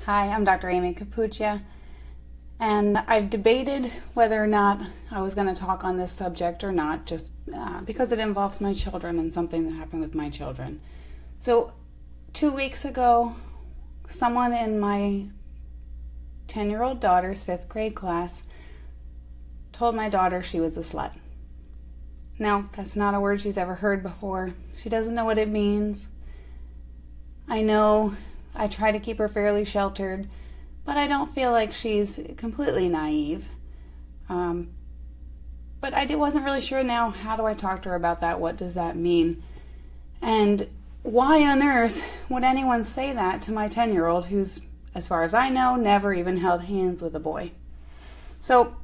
Hi, I'm Dr. Amy Capuccia, and I've debated whether or not I was going to talk on this subject or not, just because it involves my children and something that happened with my children. So 2 weeks ago, someone in my 10-year-old daughter's 5th grade class told my daughter she was a slut. Now, that's not a word she's ever heard before. She doesn't know what it means. I know I try to keep her fairly sheltered, but I don't feel like she's completely naive. But I wasn't really sure now, how do I talk to her about that? What does that mean? And why on earth would anyone say that to my 10-year-old who's, as far as I know, never even held hands with a boy? So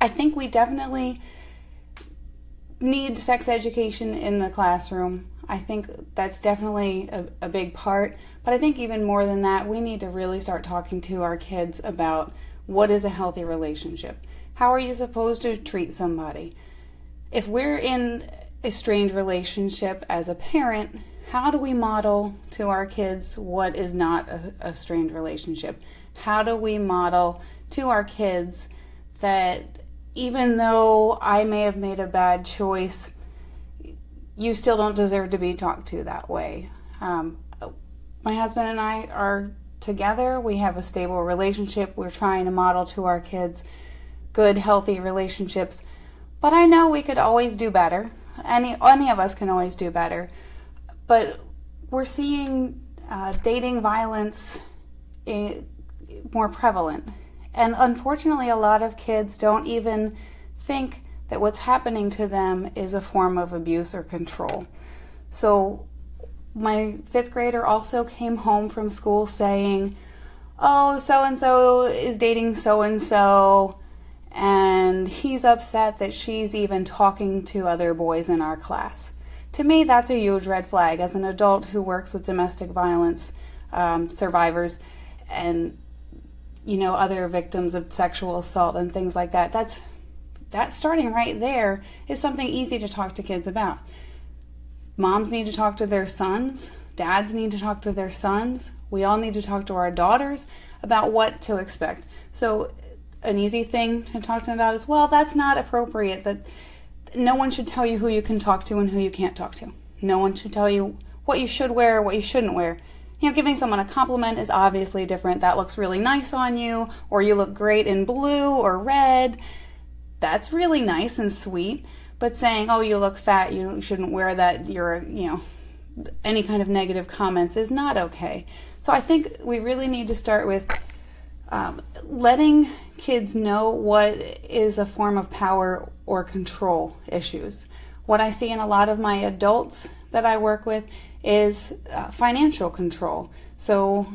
I think we definitely need sex education in the classroom. I think that's definitely a big part, but I think even more than that, we need to really start talking to our kids about what is a healthy relationship. How are you supposed to treat somebody? If we're in a strained relationship as a parent, how do we model to our kids what is not a strained relationship? How do we model to our kids that even though I may have made a bad choice, you still don't deserve to be talked to that way? My husband and I are together. We have a stable relationship. We're trying to model to our kids good, healthy relationships. But I know we could always do better. Any of us can always do better. But we're seeing dating violence more prevalent. And unfortunately, a lot of kids don't even think that what's happening to them is a form of abuse or control. So my 5th grader also came home from school saying, oh, so-and-so is dating so-and-so, and he's upset that she's even talking to other boys in our class. To me, that's a huge red flag. As an adult who works with domestic violence survivors and other victims of sexual assault and things like that, that starting right there is something easy to talk to kids about. Moms need to talk to their sons. Dads need to talk to their sons. We all need to talk to our daughters about what to expect. So an easy thing to talk to them about is, well, that's not appropriate. That no one should tell you who you can talk to and who you can't talk to. No one should tell you what you should wear or what you shouldn't wear. Giving someone a compliment is obviously different. That looks really nice on you, or you look great in blue or red. That's really nice and sweet. But saying, oh, you look fat, you shouldn't wear that, any kind of negative comments is not okay. So I think we really need to start with letting kids know what is a form of power or control issues. What I see in a lot of my adults that I work with is financial control. So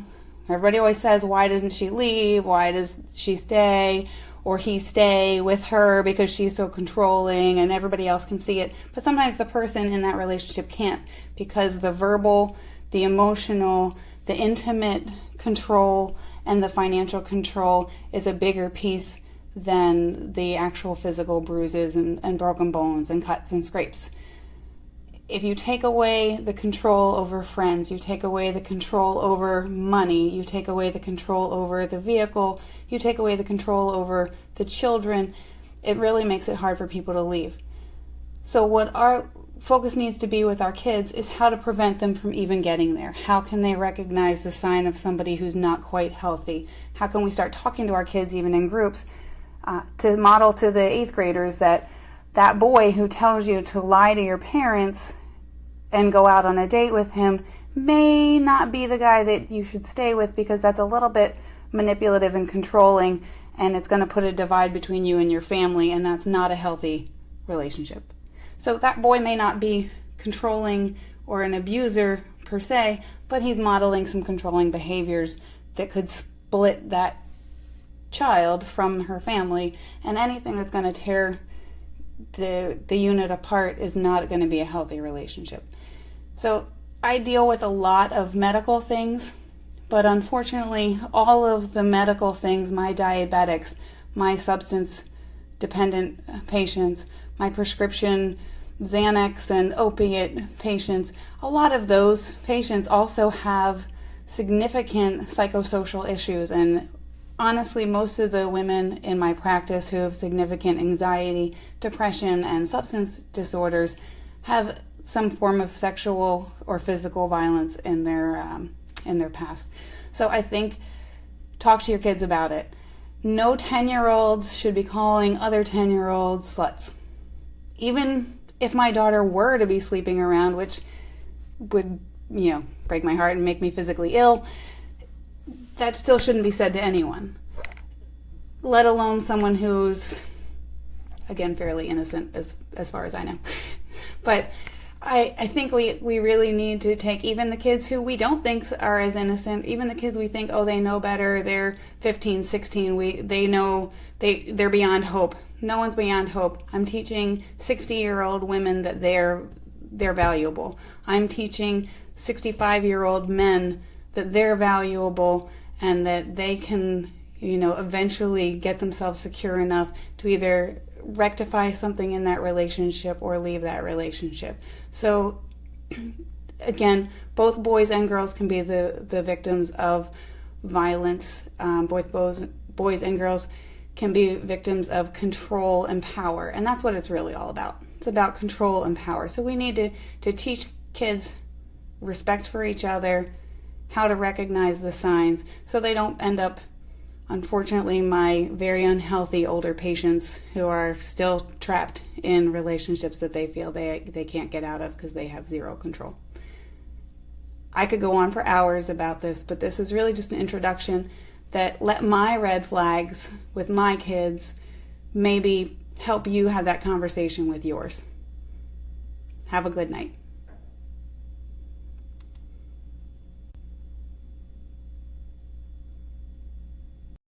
everybody always says, why doesn't she leave? Why does she stay or he stay with her because she's so controlling and everybody else can see it? But sometimes the person in that relationship can't, because the verbal, the emotional, the intimate control and the financial control is a bigger piece than the actual physical bruises and broken bones and cuts and scrapes. If you take away the control over friends, you take away the control over money, you take away the control over the vehicle, you take away the control over the children, it really makes it hard for people to leave. So what our focus needs to be with our kids is how to prevent them from even getting there. How can they recognize the sign of somebody who's not quite healthy? How can we start talking to our kids even in groups to model to the 8th graders that boy who tells you to lie to your parents and go out on a date with him may not be the guy that you should stay with, because that's a little bit manipulative and controlling, and it's going to put a divide between you and your family, and that's not a healthy relationship. So that boy may not be controlling or an abuser per se, but he's modeling some controlling behaviors that could split that child from her family, and anything that's going to tear the unit apart is not going to be a healthy relationship. So I deal with a lot of medical things, but unfortunately all of the medical things, my diabetics, my substance dependent patients, my prescription Xanax and opiate patients, a lot of those patients also have significant psychosocial issues. And honestly, most of the women in my practice who have significant anxiety, depression, and substance disorders have some form of sexual or physical violence in their past. So I think talk to your kids about it. No 10-year-olds should be calling other 10-year-olds sluts. Even if my daughter were to be sleeping around, which would, break my heart and make me physically ill, that still shouldn't be said to anyone, let alone someone who's, again, fairly innocent as far as I know. But I think we really need to take even the kids who we don't think are as innocent, even the kids we think, oh, they know better, they're 15, 16, they know, they're beyond hope. No one's beyond hope. I'm teaching 60-year-old women that they're valuable. I'm teaching 65-year-old men that they're valuable and that they can, eventually get themselves secure enough to either rectify something in that relationship or leave that relationship. So again, both boys and girls can be the victims of violence. Both boys and girls can be victims of control and power, and that's what it's really all about. It's about control and power. So we need to teach kids respect for each other, how to recognize the signs, so they don't end up, unfortunately, my very unhealthy older patients who are still trapped in relationships that they feel they can't get out of because they have zero control. I could go on for hours about this, but this is really just an introduction that let my red flags with my kids maybe help you have that conversation with yours. Have a good night.